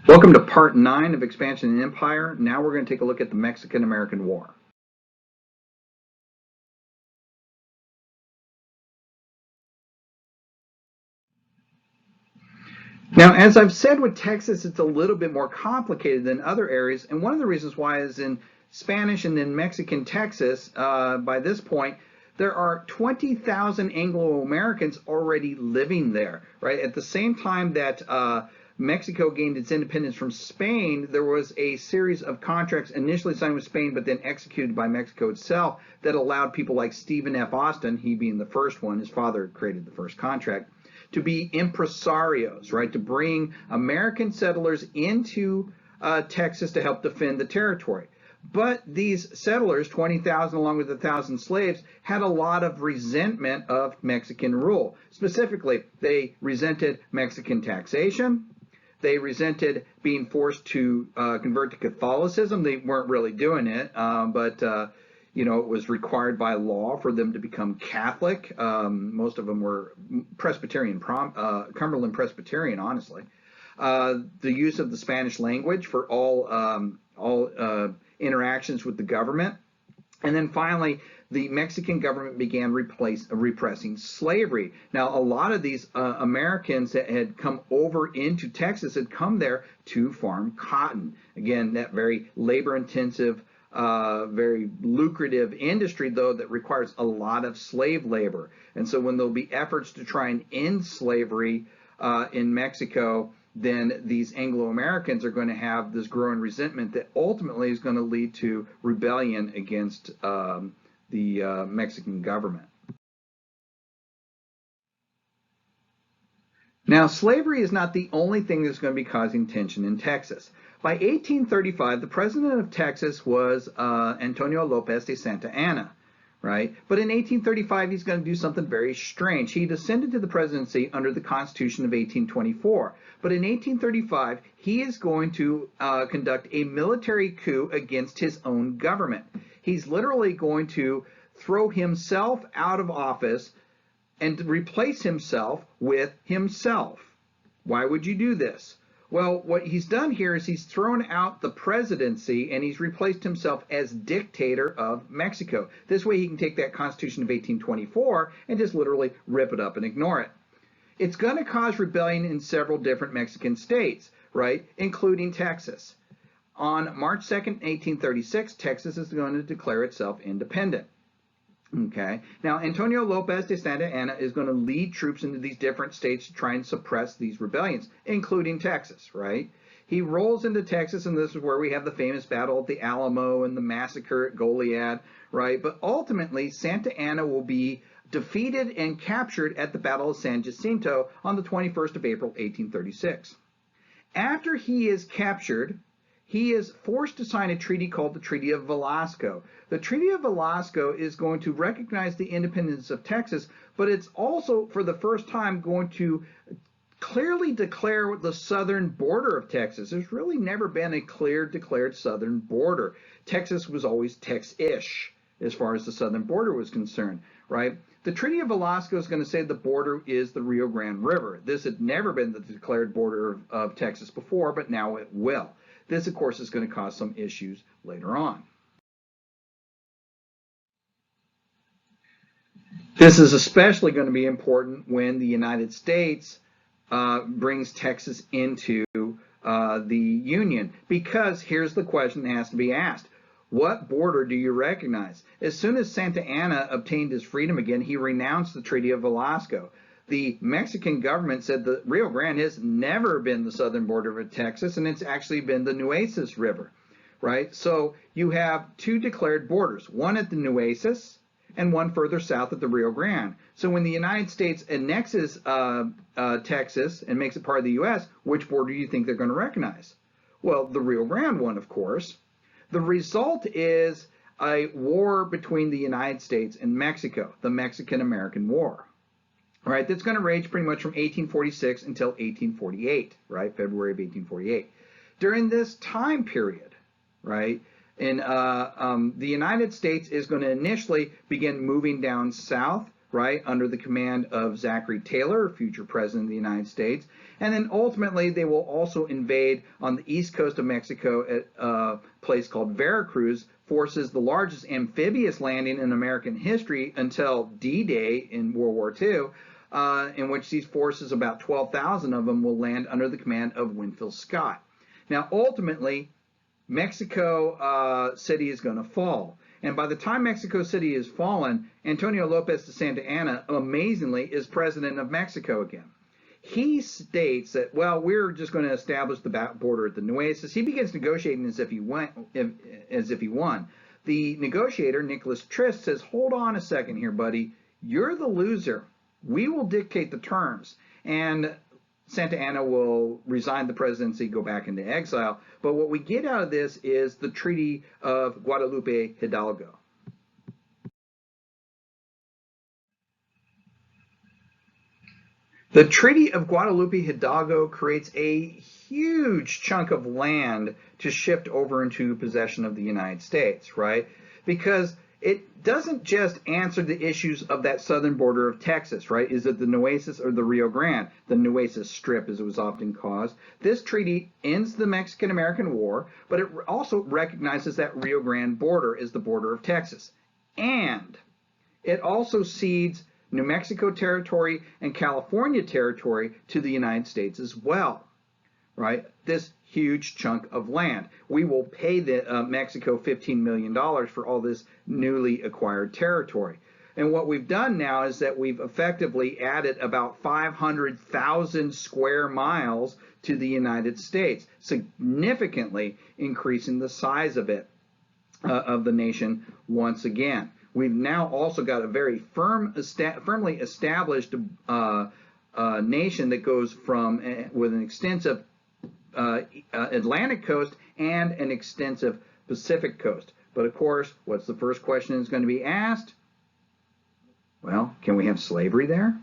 Welcome to part 9 of Expansion and Empire. Now we're going to take a look at the Mexican-American War. Now, as I've said with Texas, it's a little bit more complicated than other areas, and one of the reasons why is in Spanish and in Mexican Texas, by this point, there are 20,000 Anglo-Americans already living there, right? At the same time that Mexico gained its independence from Spain, there was a series of contracts initially signed with Spain, but then executed by Mexico itself that allowed people like Stephen F. Austin, he being the first one, his father created the first contract, to be impresarios, right? To bring American settlers into Texas to help defend the territory. But these settlers, 20,000 along with 1,000 slaves, had a lot of resentment of Mexican rule. Specifically, they resented Mexican taxation. They resented being forced to convert to Catholicism. They weren't really doing it, but it was required by law for them to become Catholic. Most of them were Presbyterian, Cumberland Presbyterian, honestly. The use of the Spanish language for all interactions with the government. And then finally, the Mexican government began repressing slavery. Now, a lot of these Americans that had come over into Texas had come there to farm cotton. Again, that very labor-intensive, very lucrative industry, though, that requires a lot of slave labor. And so when there'll be efforts to try and end slavery in Mexico, then these Anglo-Americans are going to have this growing resentment that ultimately is going to lead to rebellion against the Mexican government. Now, slavery is not the only thing that's going to be causing tension in Texas. By 1835, the president of Texas was Antonio Lopez de Santa Anna, right? But in 1835, he's going to do something very strange. He ascended to the presidency under the Constitution of 1824. But in 1835, he is going to conduct a military coup against his own government. He's literally going to throw himself out of office and replace himself with himself. Why would you do this? Well, what he's done here is he's thrown out the presidency and he's replaced himself as dictator of Mexico. This way he can take that Constitution of 1824 and just literally rip it up and ignore it. It's going to cause rebellion in several different Mexican states, right, including Texas. On March 2nd, 1836, Texas is going to declare itself independent. Okay. Now, Antonio Lopez de Santa Anna is going to lead troops into these different states to try and suppress these rebellions, including Texas, right? He rolls into Texas, and this is where we have the famous battle at the Alamo and the massacre at Goliad, right? But ultimately, Santa Anna will be defeated and captured at the Battle of San Jacinto on the 21st of April, 1836. After he is captured, he is forced to sign a treaty called the Treaty of Velasco. The Treaty of Velasco is going to recognize the independence of Texas, but it's also, for the first time, going to clearly declare the southern border of Texas. There's really never been a clear declared southern border. Texas was always Tex-ish as far as the southern border was concerned, right? The Treaty of Velasco is going to say the border is the Rio Grande River. This had never been the declared border of Texas before, but now it will. This, of course, is going to cause some issues later on. This is especially going to be important when the United States brings Texas into the Union, because here's the question that has to be asked. What border do you recognize? As soon as Santa Anna obtained his freedom again, he renounced the Treaty of Velasco. The Mexican government said the Rio Grande has never been the southern border of Texas, and it's actually been the Nueces River, right? So you have two declared borders, one at the Nueces and one further south at the Rio Grande. So when the United States annexes Texas and makes it part of the U.S., which border do you think they're going to recognize? Well, the Rio Grande one, of course. The result is a war between the United States and Mexico, the Mexican-American War. Right, that's going to range pretty much from 1846 until 1848, right, February of 1848. During this time period, right, the United States is going to initially begin moving down south right, under the command of Zachary Taylor, future president of the United States. And then ultimately, they will also invade on the east coast of Mexico at a place called Veracruz, forces the largest amphibious landing in American history until D-Day in World War II, in which these forces, about 12,000 of them, will land under the command of Winfield Scott. Now, ultimately, Mexico City is going to fall. And by the time Mexico City is fallen, Antonio Lopez de Santa Anna, amazingly, is president of Mexico again. He states that, well, we're just going to establish the border at the Nueces. He begins negotiating as if he won. The negotiator, Nicholas Trist, says, hold on a second here, buddy. You're the loser. We will dictate the terms. And Santa Anna will resign the presidency, go back into exile. But what we get out of this is the Treaty of Guadalupe Hidalgo. The Treaty of Guadalupe Hidalgo creates a huge chunk of land to shift over into possession of the United States, right? Because it doesn't just answer the issues of that southern border of Texas, right? Is it the Nueces or the Rio Grande? The Nueces Strip, as it was often called. This treaty ends the Mexican-American War, but it also recognizes that Rio Grande border is the border of Texas. And it also cedes New Mexico territory and California territory to the United States as well, right? This huge chunk of land. We will pay Mexico $15 million for all this newly acquired territory. And what we've done now is that we've effectively added about 500,000 square miles to the United States, significantly increasing the size of it, of the nation once again. We've now also got a very firmly established nation that goes from with an extensive Atlantic coast and an extensive Pacific coast. But of course, what's the first question that's going to be asked? Well, can we have slavery there?